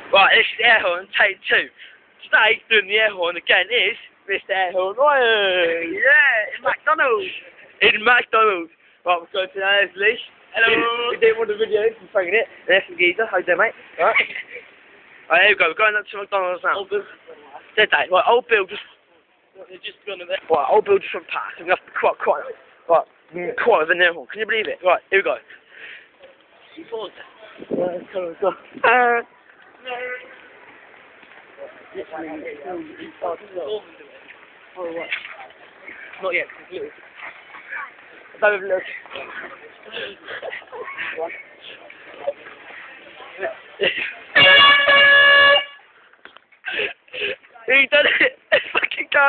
Right, this is air horn, take 2. Today, doing the air horn again is Mr. Air Horn Ryan. Yeah, in McDonald's. In McDonald's. Right, we're going to Leslie. Hello. We didn't want the video, he's bringing it. There's some geezer, how you doing, mate? Right. Right, here we go, we're going up to McDonald's now. Dead day. Right, old Bill just... They're just gone there. Right, old Bill just went past. I'm going to have to quiet. Right, quiet with an air horn. Can you believe it? Right, here we go. Pause. Right, come on, come on. Not yet, completely. Let's have a look. He done it! Let's fucking go!